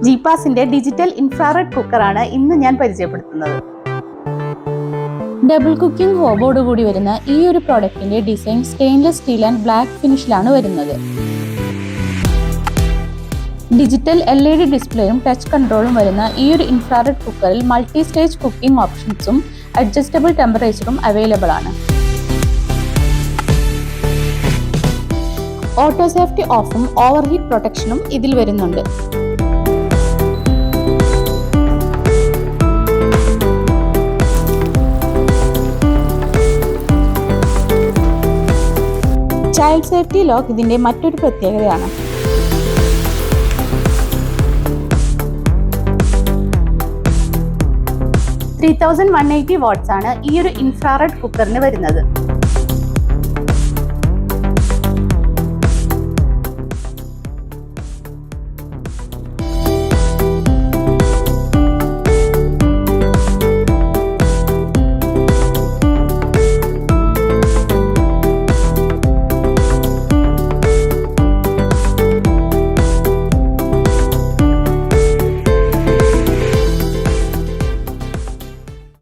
ജീപ്പാസിന്റെ digital infrared കുക്കറാണ് ഇന്ന് ഞാൻ പരിചയപ്പെടുത്തുന്നത്. ഡബിൾ കുക്കിംഗ് ഹോബോട് കൂടി വരുന്ന ഈ ഒരു പ്രോഡക്റ്റിന്റെ design stainless steel and black ഫിനിഷിലാണ് വരുന്നത്. ഡിജിറ്റൽ LED ഡിസ്പ്ലേയും ടച്ച് കൺട്രോളും വരുന്ന ഈ ഒരു ഇൻഫ്രാറെഡ് കുക്കറിൽ മൾട്ടി സ്റ്റേജ് കുക്കിംഗ് ഓപ്ഷൻസും അഡ്ജസ്റ്റബിൾ ടെമ്പറേച്ചറും അവൈലബിൾ ആണ്. ഓട്ടോ സേഫ്റ്റി ഓഫും ഓവർഹീറ്റ് പ്രൊട്ടക്ഷനും ഇതിൽ വരുന്നുണ്ട്. ചൈൽഡ് സേഫ്റ്റി ലോക്ക് ഇതിന്റെ മറ്റൊരു പ്രത്യേകതയാണ്. $3180 വാട്ട്സ് ആണ് ഈ ഒരു ഇൻഫ്രാറെഡ് കുക്കറിന് വരുന്നത്.